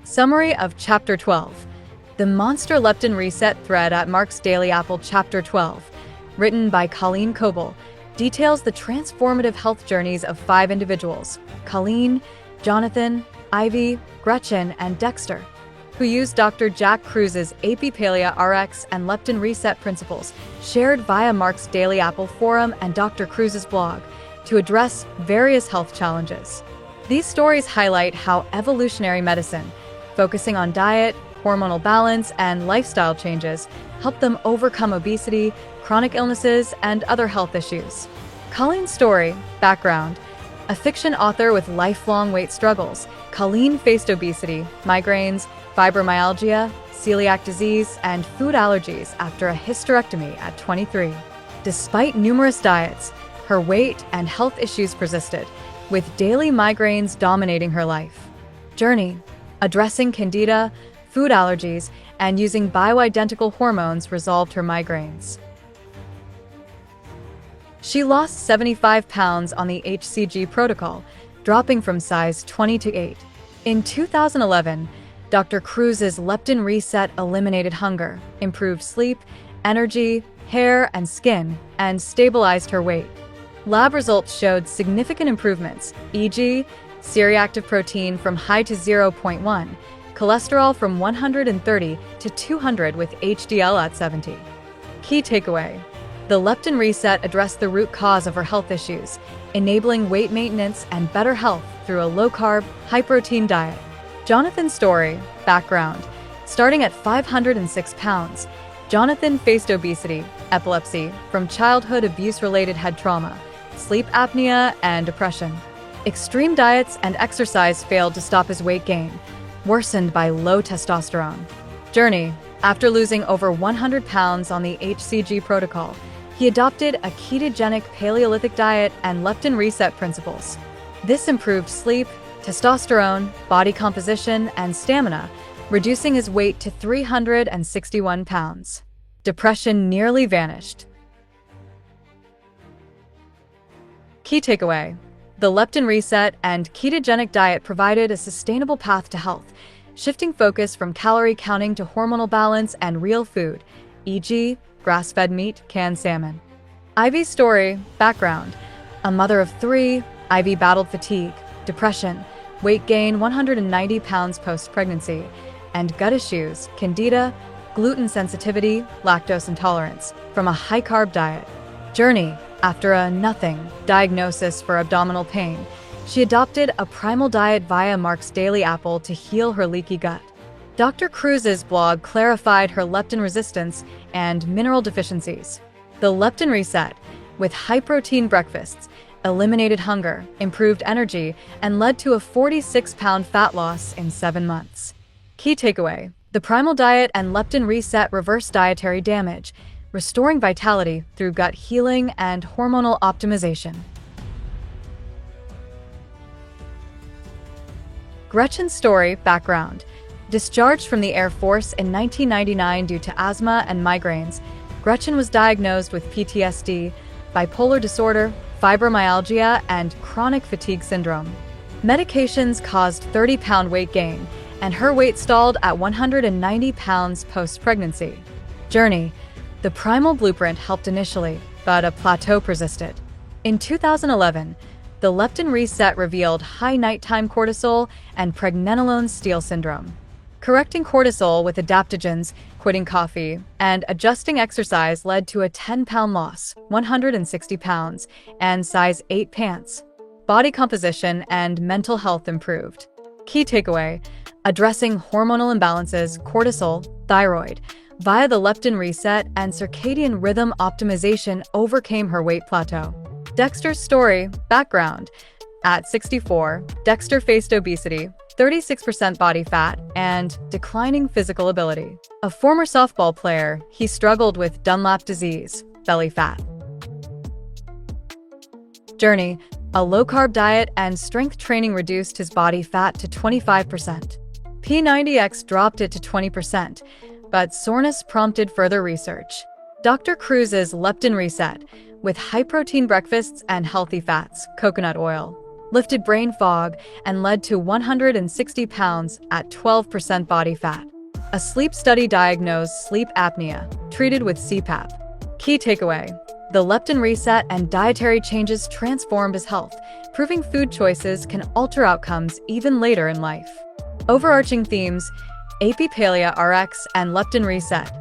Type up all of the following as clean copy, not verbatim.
Summary of Chapter 12. The Monster Leptin Reset thread at Mark's Daily Apple. Chapter 12, written by Colleen Coble, details the transformative health journeys of 5 individuals: Colleen, Jonathan, Ivy, Gretchen, and Dexter, who used Dr. Jack Kruse's EPI-PALEO RX and leptin reset principles shared via Mark's Daily Apple forum and Dr. Kruse's blog to address various health challenges. These stories highlight how evolutionary medicine, focusing on diet, hormonal balance, and lifestyle changes, help them overcome obesity, chronic illnesses, and other health issues. Colleen's story, background: a fiction author with lifelong weight struggles, Colleen faced obesity, migraines, fibromyalgia, celiac disease, and food allergies after a hysterectomy at 23. Despite numerous diets, her weight and health issues persisted, with daily migraines dominating her life. Journey: addressing candida, food allergies, and using bioidentical hormones resolved her migraines. She lost 75 pounds on the HCG protocol, dropping from size 20 to 8. In 2011, Dr. Kruse's leptin reset eliminated hunger, improved sleep, energy, hair, and skin, and stabilized her weight. Lab results showed significant improvements, e.g., C-reactive protein from high to 0.1, cholesterol from 130 to 200 with HDL at 70. Key takeaway: the leptin reset addressed the root cause of her health issues, enabling weight maintenance and better health through a low-carb, high-protein diet. Jonathan's story, background: starting at 506 pounds, Jonathan faced obesity, epilepsy, from childhood abuse-related head trauma, sleep apnea, and depression. Extreme diets and exercise failed to stop his weight gain, worsened by low testosterone. Journey: after losing over 100 pounds on the HCG protocol, he adopted a ketogenic Paleolithic diet and leptin reset principles. This improved sleep, testosterone, body composition, and stamina, reducing his weight to 361 pounds. Depression nearly vanished. Key takeaway: the leptin reset and ketogenic diet provided a sustainable path to health, shifting focus from calorie counting to hormonal balance and real food, e.g., grass-fed meat, canned salmon. Ivy's story, background: a mother of 3, Ivy battled fatigue, depression, weight gain 190 pounds post-pregnancy, and gut issues, candida, gluten sensitivity, lactose intolerance, from a high-carb diet. Journey: after a nothing diagnosis for abdominal pain, she adopted a primal diet via Mark's Daily Apple to heal her leaky gut. Dr. Kruse's blog clarified her leptin resistance and mineral deficiencies. The leptin reset, with high-protein breakfasts, eliminated hunger, improved energy, and led to a 46-pound fat loss in 7 months. Key takeaway: the primal diet and leptin reset reversed dietary damage, restoring vitality through gut healing and hormonal optimization. Gretchen's story, background: discharged from the Air Force in 1999 due to asthma and migraines, Gretchen was diagnosed with PTSD, bipolar disorder, fibromyalgia, and chronic fatigue syndrome. Medications caused 30-pound weight gain, and her weight stalled at 190 pounds post-pregnancy. Journey: the primal blueprint helped initially, but a plateau persisted. In 2011, the leptin reset revealed high nighttime cortisol and pregnenolone-steal syndrome. Correcting cortisol with adaptogens, quitting coffee, and adjusting exercise led to a 10-pound loss, 160 pounds, and size 8 pants. Body composition and mental health improved. Key takeaway: addressing hormonal imbalances, cortisol, thyroid, via the leptin reset and circadian rhythm optimization overcame her weight plateau. Dexter's story, background: at 64, Dexter faced obesity, 36% body fat, and declining physical ability. A former softball player, he struggled with Dunlap disease, belly fat. Journey: a low-carb diet and strength training reduced his body fat to 25%. P90X dropped it to 20%, but soreness prompted further research. Dr. Kruse's leptin reset, with high-protein breakfasts and healthy fats, coconut oil, lifted brain fog, and led to 160 pounds at 12% body fat. A sleep study diagnosed sleep apnea, treated with CPAP. Key takeaway: the leptin reset and dietary changes transformed his health, proving food choices can alter outcomes even later in life. Overarching themes: EPI-PALEO RX and leptin reset.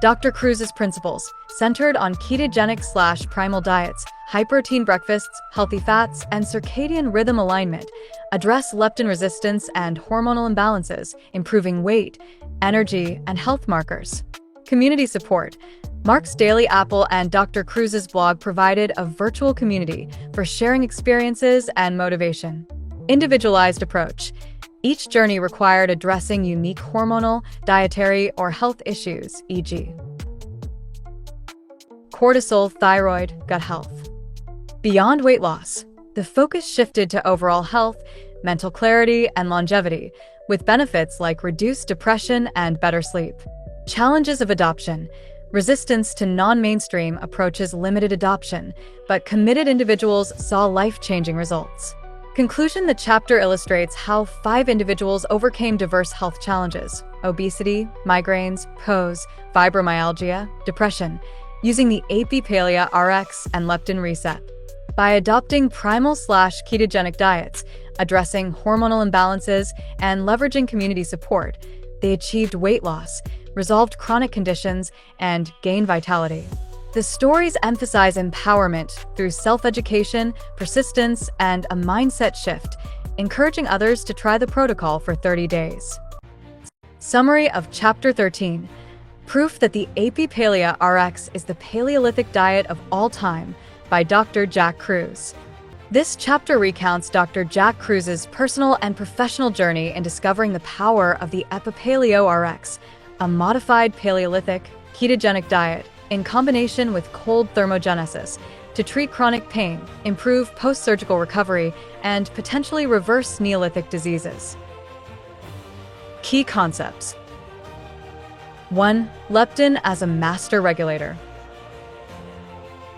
Dr. Kruse's principles, centered on ketogenic/primal diets, high-protein breakfasts, healthy fats, and circadian rhythm alignment, address leptin resistance and hormonal imbalances, improving weight, energy, and health markers. Community support. Mark's Daily Apple and Dr. Kruse's blog provided a virtual community for sharing experiences and motivation. Individualized approach. Each journey required addressing unique hormonal, dietary, or health issues, e.g. cortisol, thyroid, gut health. Beyond weight loss, the focus shifted to overall health, mental clarity, and longevity, with benefits like reduced depression and better sleep. Challenges of adoption. Resistance to non-mainstream approaches limited adoption, but committed individuals saw life-changing results. Conclusion: the chapter illustrates how 5 individuals overcame diverse health challenges: obesity, migraines, PCOS, fibromyalgia, depression, using the EPI-PALEO RX and leptin reset. By adopting primal/ketogenic diets, addressing hormonal imbalances, and leveraging community support, they achieved weight loss, resolved chronic conditions, and gained vitality. The stories emphasize empowerment through self-education, persistence, and a mindset shift, encouraging others to try the protocol for 30 days. Summary of Chapter 13. Proof that the EPI-PALEO RX is the Paleolithic diet of all time, by Dr. Jack Kruse. This chapter recounts Dr. Jack Kruse's personal and professional journey in discovering the power of the EPI-PALEO RX, a modified Paleolithic, ketogenic diet, in combination with cold thermogenesis, to treat chronic pain, improve post-surgical recovery, and potentially reverse Neolithic diseases. Key concepts. 1. Leptin as a master regulator.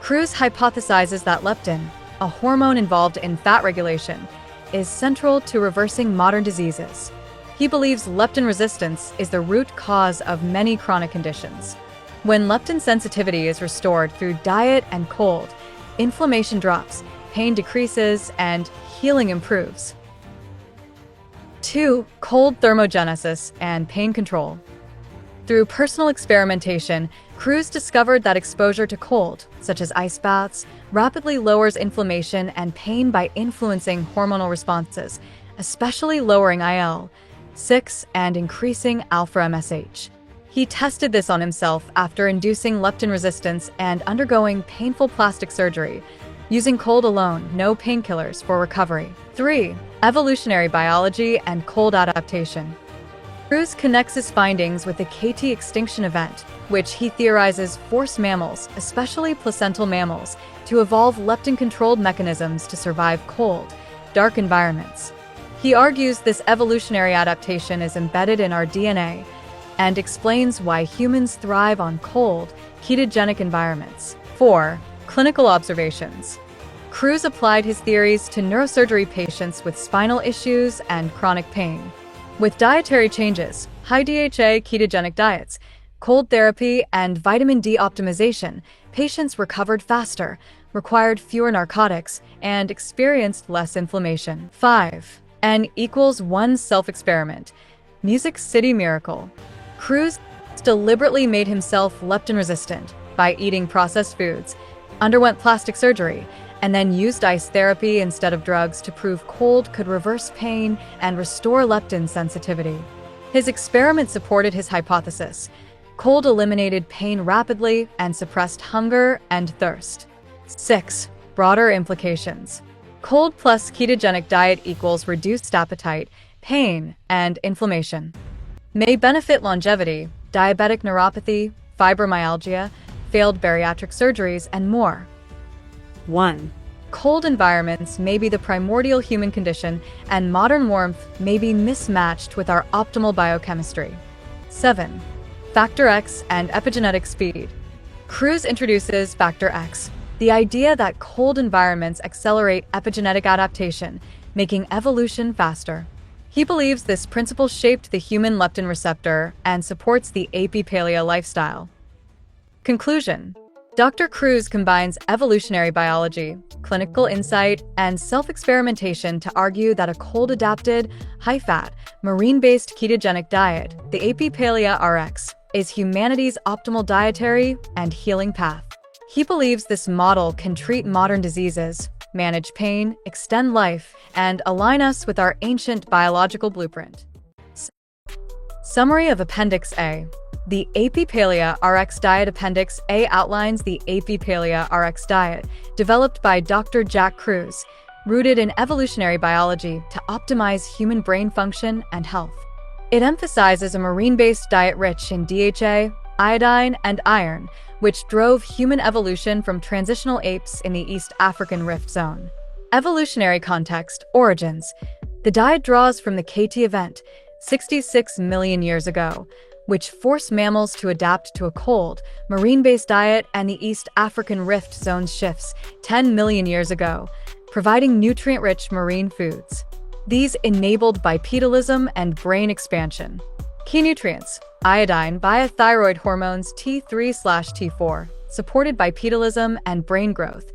Kruse hypothesizes that leptin, a hormone involved in fat regulation, is central to reversing modern diseases. He believes leptin resistance is the root cause of many chronic conditions. When leptin sensitivity is restored through diet and cold, inflammation drops, pain decreases, and healing improves. 2. Cold thermogenesis and pain control. Through personal experimentation, Kruse discovered that exposure to cold, such as ice baths, rapidly lowers inflammation and pain by influencing hormonal responses, especially lowering IL-6 and increasing alpha-MSH. He tested this on himself after inducing leptin resistance and undergoing painful plastic surgery, using cold alone, no painkillers, for recovery. 3. Evolutionary biology and cold adaptation. Kruse connects his findings with the KT extinction event, which he theorizes forced mammals, especially placental mammals, to evolve leptin-controlled mechanisms to survive cold, dark environments. He argues this evolutionary adaptation is embedded in our DNA and explains why humans thrive on cold, ketogenic environments. 4. Clinical observations. Kruse applied his theories to neurosurgery patients with spinal issues and chronic pain. With dietary changes, high DHA ketogenic diets, cold therapy, and vitamin D optimization, patients recovered faster, required fewer narcotics, and experienced less inflammation. 5. N=1 self-experiment. Music City Miracle. Kruse deliberately made himself leptin-resistant by eating processed foods, underwent plastic surgery, and then used ice therapy instead of drugs to prove cold could reverse pain and restore leptin sensitivity. His experiment supported his hypothesis. Cold eliminated pain rapidly and suppressed hunger and thirst. 6. Broader implications. Cold plus ketogenic diet equals reduced appetite, pain, and inflammation. May benefit longevity, diabetic neuropathy, fibromyalgia, failed bariatric surgeries, and more. 1. Cold environments may be the primordial human condition, and modern warmth may be mismatched with our optimal biochemistry. 7. Factor X and epigenetic speed. Kruse introduces Factor X, the idea that cold environments accelerate epigenetic adaptation, making evolution faster. He believes this principle shaped the human leptin receptor and supports the EPI-PALEO lifestyle. Conclusion: Dr. Kruse combines evolutionary biology, clinical insight, and self-experimentation to argue that a cold-adapted, high-fat, marine-based ketogenic diet, the EPI-PALEO RX, is humanity's optimal dietary and healing path. He believes this model can treat modern diseases, manage pain, extend life, and align us with our ancient biological blueprint. Summary of Appendix A. The EPI-PALEO RX Diet. Appendix A outlines the EPI-PALEO RX diet, developed by Dr. Jack Kruse, rooted in evolutionary biology to optimize human brain function and health. It emphasizes a marine-based diet rich in DHA, iodine, and iron, which drove human evolution from transitional apes in the East African Rift Zone. Evolutionary context: origins. The diet draws from the KT event, 66 million years ago, which forced mammals to adapt to a cold, marine-based diet, and the East African Rift Zone shifts 10 million years ago, providing nutrient-rich marine foods. These enabled bipedalism and brain expansion. Key nutrients: iodine via thyroid hormones T3/T4, supported bipedalism and brain growth.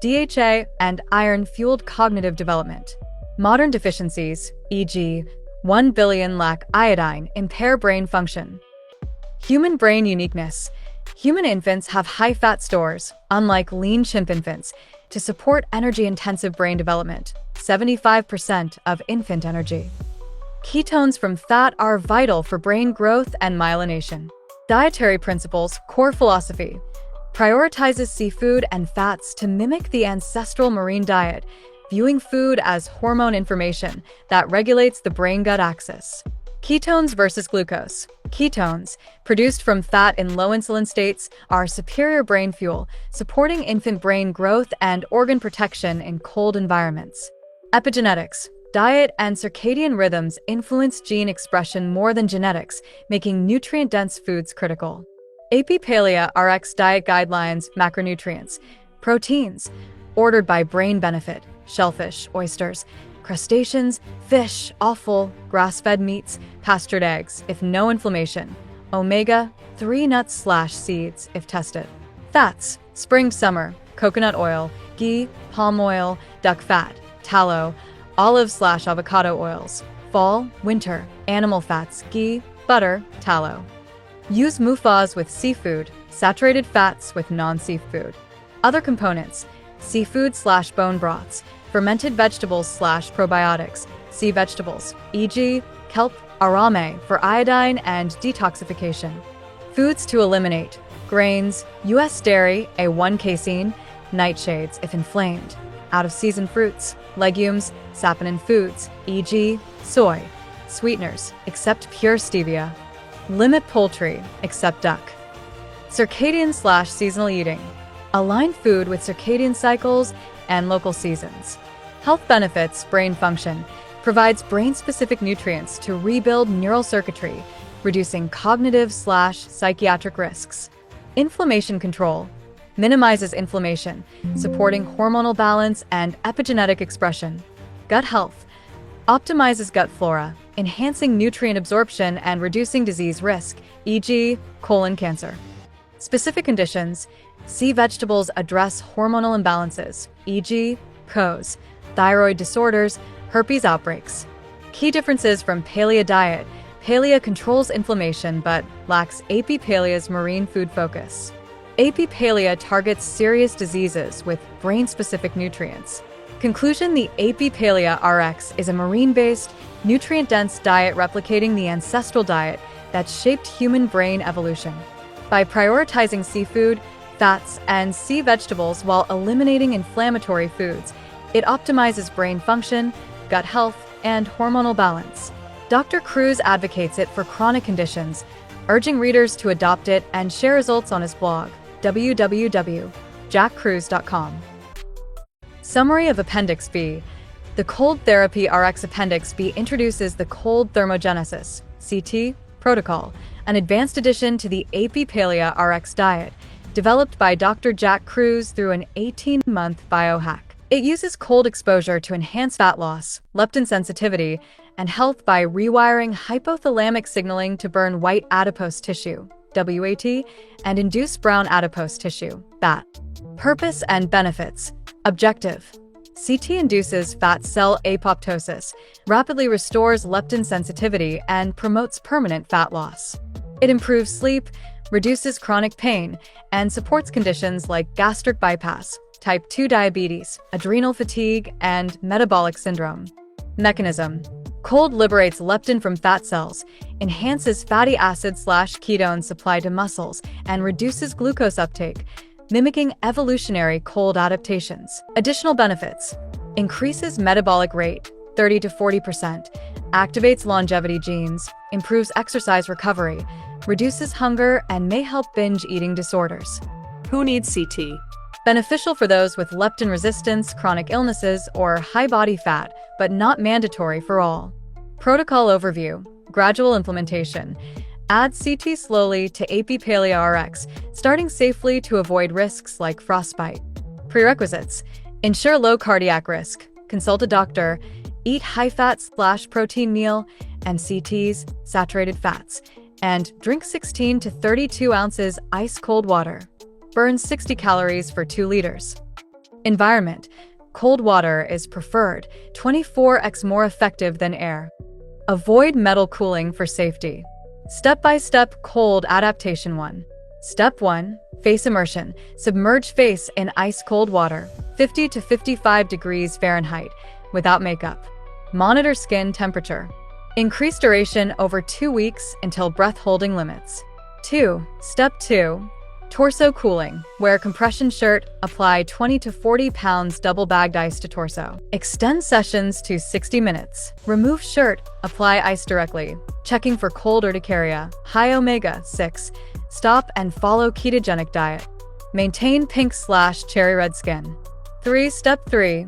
DHA and iron fueled cognitive development. Modern deficiencies, e.g., 1 billion lack iodine, impair brain function. Human brain uniqueness. Human infants have high-fat stores, unlike lean chimp infants, to support energy-intensive brain development, 75% of infant energy. Ketones from fat are vital for brain growth and myelination. Dietary principles. Core philosophy prioritizes seafood and fats to mimic the ancestral marine diet, viewing food as hormone information that regulates the brain-gut axis. Ketones versus glucose. Ketones, produced from fat in low insulin states, are superior brain fuel, supporting infant brain growth and organ protection in cold environments. Epigenetics. Diet and circadian rhythms influence gene expression more than genetics, making nutrient-dense foods critical. EPI-PALEO RX Diet Guidelines. Macronutrients. Proteins, ordered by brain benefit: shellfish, oysters, crustaceans, fish, offal, grass-fed meats, pastured eggs, if no inflammation. Omega-3 nuts/seeds, if tested. Fats: spring-summer, coconut oil, ghee, palm oil, duck fat, tallow, olive/avocado oils. Fall-winter, animal fats, ghee, butter, tallow. Use MUFAs with seafood, saturated fats with non-seafood. Other components: seafood/bone broths, fermented vegetables/probiotics, sea vegetables, e.g., kelp, arame, for iodine and detoxification. Foods to eliminate: grains, U.S. dairy, A1 casein, nightshades if inflamed. Out-of-season fruits, legumes, saponin foods, e.g., soy. Sweeteners, except pure stevia. Limit poultry, except duck. Circadian/seasonal eating. Align food with circadian cycles and local seasons. Health benefits: brain function, provides brain-specific nutrients to rebuild neural circuitry, reducing cognitive/psychiatric risks. Inflammation control, minimizes inflammation, supporting hormonal balance and epigenetic expression. Gut health, optimizes gut flora, enhancing nutrient absorption and reducing disease risk, e.g., colon cancer. Specific conditions: sea vegetables address hormonal imbalances, e.g., PCOS, thyroid disorders, herpes outbreaks. Key differences from paleo diet: paleo controls inflammation but lacks EPI-PALEO's marine food focus. EPI-PALEO targets serious diseases with brain-specific nutrients. Conclusion: the EPI-PALEO RX is a marine-based, nutrient-dense diet replicating the ancestral diet that shaped human brain evolution. By prioritizing seafood, fats, and sea vegetables while eliminating inflammatory foods, it optimizes brain function, gut health, and hormonal balance. Dr. Kruse advocates it for chronic conditions, urging readers to adopt it and share results on his blog, www.jackkruse.com. Summary of Appendix B. The Cold Therapy RX. Appendix B introduces the Cold Thermogenesis (CT) protocol, an advanced addition to the EPI-PALEO RX diet, developed by Dr. Jack Kruse through an 18-month biohack. It uses cold exposure to enhance fat loss, leptin sensitivity, and health by rewiring hypothalamic signaling to burn white adipose tissue, WAT, and induce brown adipose tissue, BAT. Purpose and benefits. Objective. CT induces fat cell apoptosis, rapidly restores leptin sensitivity, and promotes permanent fat loss. It improves sleep, reduces chronic pain, and supports conditions like gastric bypass, type 2 diabetes, adrenal fatigue, and metabolic syndrome. Mechanism. Cold liberates leptin from fat cells, enhances fatty acid/ketone supply to muscles, and reduces glucose uptake, mimicking evolutionary cold adaptations. Additional benefits. Increases metabolic rate, 30 to 40%, activates longevity genes, improves exercise recovery, reduces hunger, and may help binge eating disorders. Who needs CT? Beneficial for those with leptin resistance, chronic illnesses, or high body fat, but not mandatory for all. Protocol overview. Gradual implementation. Add CT slowly to EPI-PALEO RX, starting safely to avoid risks like frostbite. Prerequisites. Ensure low cardiac risk. Consult a doctor. Eat high-fat/protein meal and CTs, saturated fats. And drink 16 to 32 ounces ice-cold water. Burn 60 calories for 2 liters. Environment. Cold water is preferred, 24x more effective than air. Avoid metal cooling for safety. Step-by-step cold adaptation 1. Step 1. Face immersion. Submerge face in ice-cold water, 50 to 55 degrees Fahrenheit, without makeup. Monitor skin temperature. Increase duration over 2 weeks until breath-holding limits. 2. Step 2. Torso cooling. Wear a compression shirt, apply 20 to 40 pounds double-bagged ice to torso. Extend sessions to 60 minutes. Remove shirt, apply ice directly, checking for cold urticaria. High omega-6. Stop and follow ketogenic diet. Maintain pink/cherry red skin. 3. Step 3.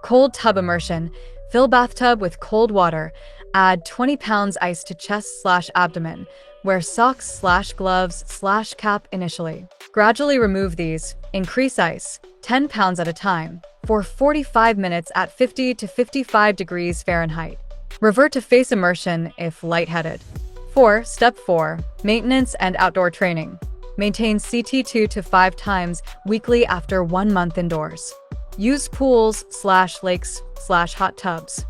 Cold tub immersion. Fill bathtub with cold water. Add 20 pounds ice to chest/abdomen. Wear socks/gloves/cap initially. Gradually remove these. Increase ice, 10 pounds at a time, for 45 minutes at 50 to 55 degrees Fahrenheit. Revert to face immersion if lightheaded. 4. Step 4. Maintenance and outdoor training. Maintain CT 2 to 5 times weekly after 1 month indoors. Use pools/lakes/hot tubs.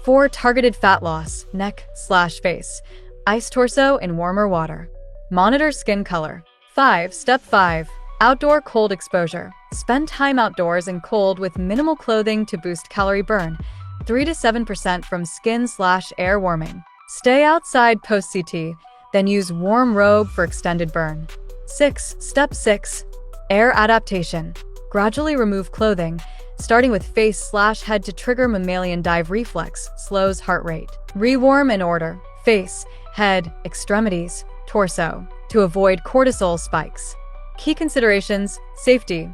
4. Targeted fat loss, neck/face. Ice torso in warmer water. Monitor skin color. 5. Step 5. Outdoor cold exposure. Spend time outdoors in cold with minimal clothing to boost calorie burn, 3 to 7% from skin/air warming. Stay outside post-CT, then use warm robe for extended burn. 6. Step 6. Air adaptation. Gradually remove clothing, starting with face/head to trigger mammalian dive reflex, slows heart rate. Rewarm in order. Face, head, extremities, torso, to avoid cortisol spikes. Key considerations: safety.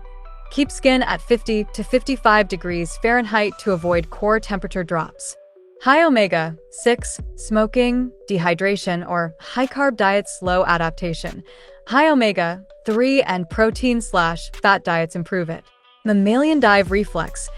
Keep skin at 50 to 55 degrees Fahrenheit to avoid core temperature drops. High omega-6, smoking, dehydration, or high-carb diets slow adaptation. High omega-3 and protein/fat diets improve it. Mammalian dive reflex.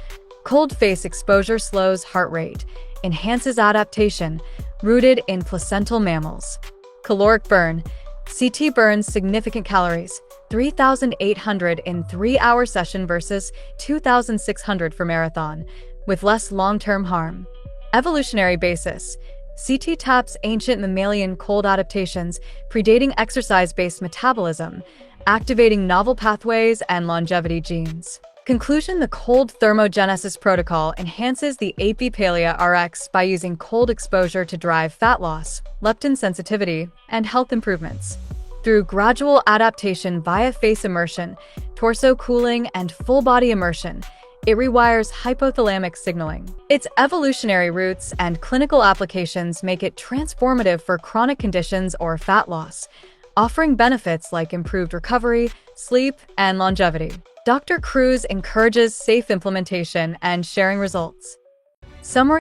Cold face exposure slows heart rate, enhances adaptation, rooted in placental mammals. Caloric burn. CT burns significant calories, 3,800 in 3-hour session versus 2,600 for marathon, with less long-term harm. Evolutionary basis. CT taps ancient mammalian cold adaptations, predating exercise-based metabolism, activating novel pathways and longevity genes. Conclusion: the cold thermogenesis protocol enhances the EPI-PALEO RX by using cold exposure to drive fat loss, leptin sensitivity, and health improvements. Through gradual adaptation via face immersion, torso cooling, and full-body immersion, it rewires hypothalamic signaling. Its evolutionary roots and clinical applications make it transformative for chronic conditions or fat loss, offering benefits like improved recovery, sleep, and longevity. Dr. Kruse encourages safe implementation and sharing results. Summary: